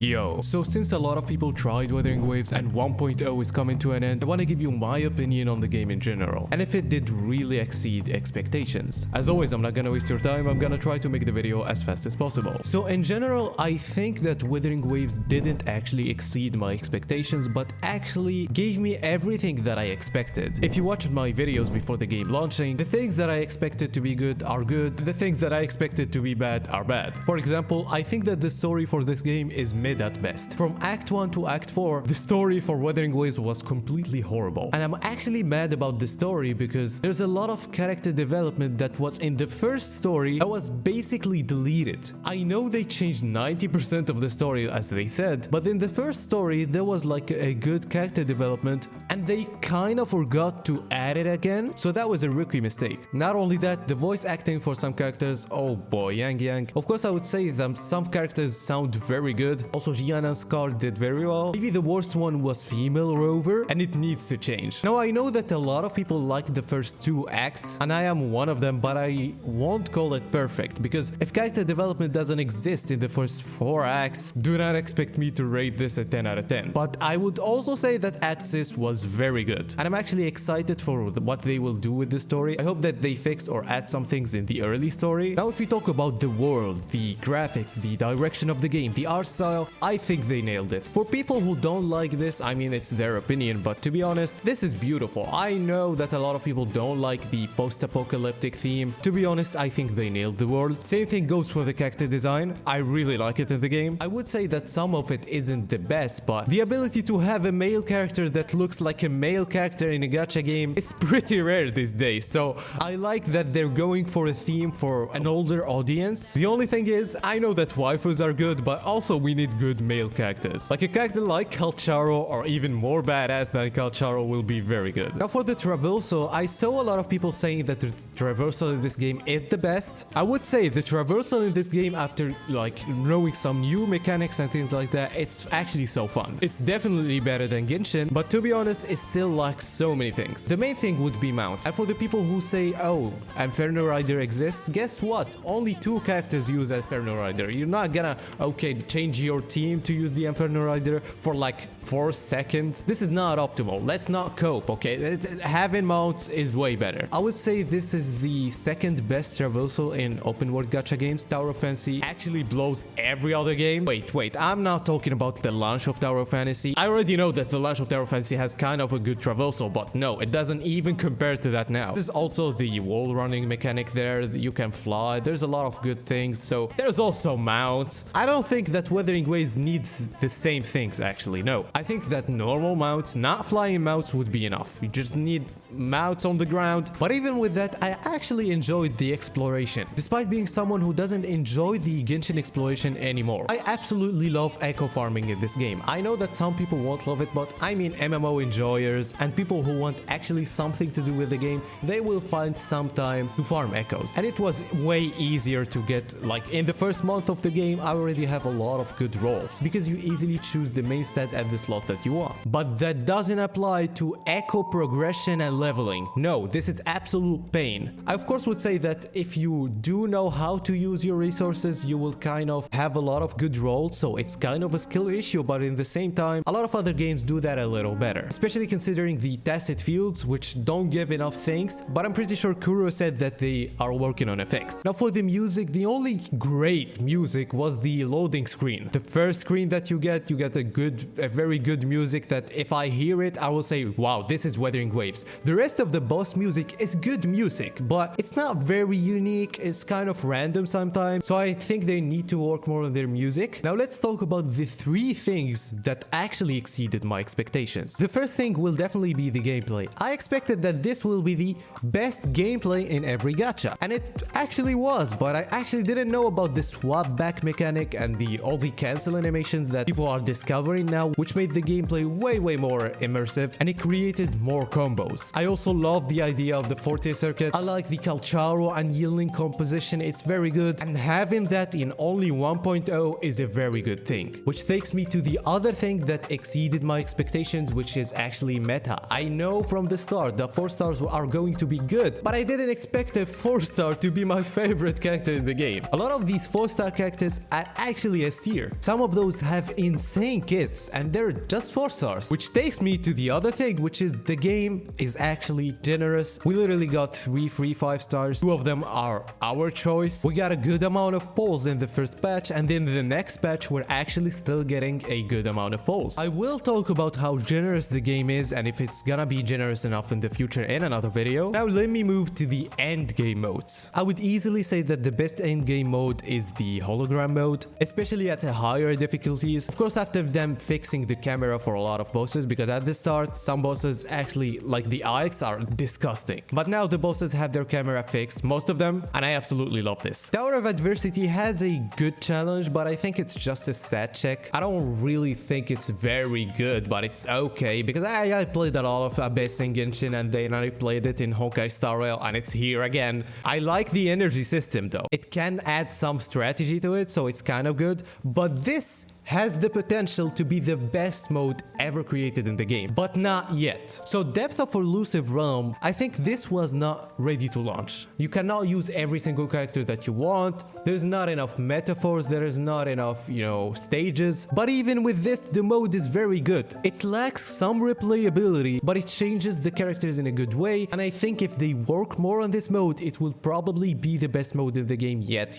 Yo, so since a lot of people tried Wuthering Waves and 1.0 is coming to an end, I want to give you my opinion on the game in general, and if it did really exceed expectations. As always, I'm not gonna waste your time, I'm gonna try to make the video as fast as possible. So in general, I think that Wuthering Waves didn't actually exceed my expectations, but actually gave me everything that I expected. If you watched my videos before the game launching, the things that I expected to be good are good, the things that I expected to be bad are bad. For example, I think that the story for this game is mid at best. From Act 1 to Act 4, the story for Wuthering Waves was completely horrible. And I'm actually mad about the story because there's a lot of character development that was in the first story that was basically deleted. I know they changed 90% of the story as they said, but in the first story there was like a good character development and they kind of forgot to add it again, so that was a rookie mistake. Not only that, the voice acting for some characters, oh boy, Yang. Of course I would say that some characters sound very good. Also, Jian and Scar did very well. Maybe the worst one was female Rover, and it needs to change. Now, I know that a lot of people like the first two acts, and I am one of them, but I won't call it perfect, because if character development doesn't exist in the first 4 acts, do not expect me to rate this a 10 out of 10. But I would also say that Act 6 was very good, and I'm actually excited for what they will do with the story. I hope that they fix or add some things in the early story. Now, if we talk about the world, the graphics, the direction of the game, the art style, I think they nailed it. For people who don't like this, I mean, it's their opinion, but to be honest, this is beautiful. I know that a lot of people don't like the post-apocalyptic theme. To be honest, I think they nailed the world. Same thing goes for the character design. I really like it in the game. I would say that some of it isn't the best, but the ability to have a male character that looks like a male character in a gacha game, it's pretty rare these days. So I like that they're going for a theme for an older audience. The only thing is, I know that waifus are good, but also we need good male characters. Like a character like Calcharo or even more badass than Calcharo will be very good. Now for the traversal, I saw a lot of people saying that the traversal in this game is the best. I would say the traversal in this game, after like knowing some new mechanics and things like that, it's actually so fun. It's definitely better than Genshin, but to be honest, it still lacks so many things. The main thing would be mounts. And for the people who say, oh, Inferno Rider exists, guess what? Only 2 characters use Inferno Rider. You're not gonna, okay, change your team to use the Inferno Rider for like 4 seconds. This is not optimal. Let's not cope, okay? Having mounts is way better. I would say this is the second best traversal in open world gacha games. Tower of Fantasy actually blows every other game. Wait, I'm not talking about the launch of Tower of Fantasy. I already know that the launch of Tower of Fantasy has kind of a good traversal, but no, it doesn't even compare to that now. There's also the wall running mechanic there. You can fly. There's a lot of good things. So there's also mounts. I don't think that Wuthering Waves needs the same things actually. No, I think that normal mounts, not flying mounts, would be enough. You just need mounts on the ground. But even with that, I actually enjoyed the exploration. Despite being someone who doesn't enjoy the Genshin exploration anymore, I absolutely love echo farming in this game. I know that some people won't love it, but I mean MMO enjoyers and people who want actually something to do with the game, they will find some time to farm echoes. And it was way easier to get, like in the first month of the game, I already have a lot of good rolls because you easily choose the main stat at the slot that you want. But that doesn't apply to echo progression and leveling. No, this is absolute pain. I of course would say that if you do know how to use your resources, you will kind of have a lot of good rolls, so it's kind of a skill issue, but in the same time, a lot of other games do that a little better, especially considering the tacit fields, which don't give enough things, but I'm pretty sure Kuro said that they are working on a fix. Now for the music, the only great music was the loading screen. The first screen that you get a very good music that if I hear it, I will say, wow, this is Wuthering Waves. The rest of the boss music is good music, but it's not very unique. It's kind of random sometimes. So I think they need to work more on their music. Now let's talk about the 3 things that actually exceeded my expectations. The first thing will definitely be the gameplay. I expected that this will be the best gameplay in every gacha, and it actually was, but I actually didn't know about the swap back mechanic and all the cancel animations that people are discovering now, which made the gameplay way more immersive, and it created more combos. I also love the idea of the Forte circuit. I like the Calcharo and Yielding composition, it's very good, and having that in only 1.0 is a very good thing. Which takes me to the other thing that exceeded my expectations, which is actually meta. I know from the start that 4 stars are going to be good, but I didn't expect a 4-star to be my favorite character in the game. A lot of these 4-star characters are actually S tier. Some of those have insane kits and they're just 4 stars. Which takes me to the other thing, which is the game is actually generous. We literally got 3 free 5 stars. 2 of them are our choice. We got a good amount of polls in the first patch, and then the next patch we're actually still getting a good amount of polls. I will talk about how generous the game is and if it's gonna be generous enough in the future in another video. Now let me move to the end game modes. I would easily say that the best end game mode is the hologram mode, especially at the higher difficulties. Of course, after them fixing the camera for a lot of bosses, because at the start some bosses actually, like the Ikes, are disgusting. But now the bosses have their camera fixed, most of them, and I absolutely love this. Tower of Adversity has a good challenge, but I think it's just a stat check. I don't really think it's very good, but it's okay, because I played a lot of Abyss in Genshin, and then I played it in Honkai Star Rail, and it's here again. I like the energy system though. It can add some strategy to it, so it's kind of good, but this has the potential to be the best mode ever created in the game, but not yet. So Depth of Elusive Realm, I think this was not ready to launch. You cannot use every single character that you want. There's not enough metaphors, there is not enough, stages. But even with this, the mode is very good. It lacks some replayability, but it changes the characters in a good way. And I think if they work more on this mode, it will probably be the best mode in the game yet.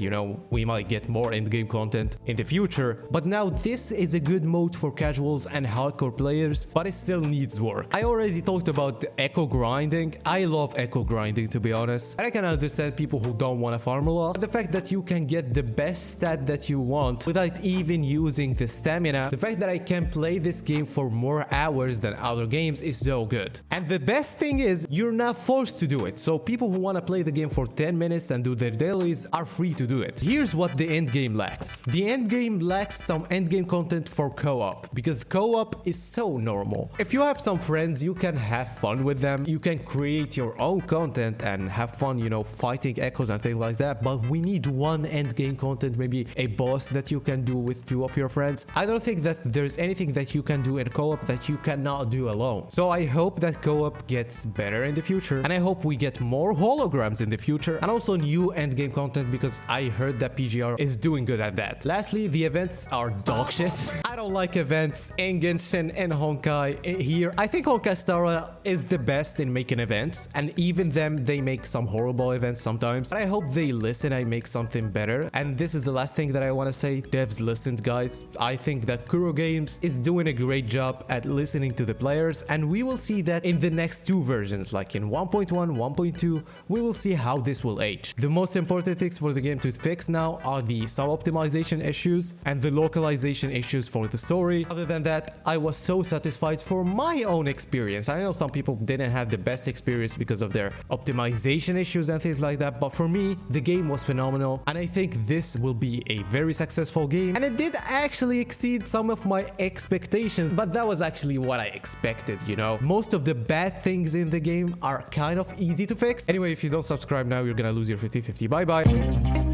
We might get more end-game content in the future. But now this is a good mode for casuals and hardcore players, but it still needs work. I already talked about the echo grinding. I love echo grinding, to be honest. And I can understand people who don't want to farm a lot. The fact that you can get the best stat that you want without even using the stamina. The fact that I can play this game for more hours than other games is so good. And the best thing is, you're not forced to do it. So people who want to play the game for 10 minutes and do their dailies are free to do it. Here's what the end game lacks. The end game lacks some end game content for co-op, because co-op is so normal. If you have some friends, you can have fun with them. You can create your own content and have fun, fighting echoes and things like that. But we need one end game content, maybe a boss that you can do with 2 of your friends. I don't think that there's anything that you can do in co-op that you cannot do alone. So I hope that co-op gets better in the future, and I hope we get more holograms in the future and also new end game content, because I heard that PGR is doing good at that. Lastly, the events are dog shit. I don't like events in Genshin and Honkai here. I think Honkai Star Rail is the best in making events, and even them, they make some horrible events sometimes. But I hope they listen and make something better. And this is the last thing that I want to say. Devs listened, guys. I think that Kuro Games is doing a great job at listening to the players, and we will see that in the next 2 versions, like in 1.1, 1.2, we will see how this will age. The most important things for the game to fix now are the sub-optimization issues and the localization issues for the story. Other than that, I was so satisfied for my own experience. I know some people didn't have the best experience because of their optimization issues and things like that, but for me, the game was phenomenal, and I think this will be a very successful game. And it did actually exceed some of my expectations, but that was actually what I expected, Most of the bad things in the game are kind of easy to fix. Anyway, if you don't subscribe now, you're gonna lose your 50-50. Bye bye.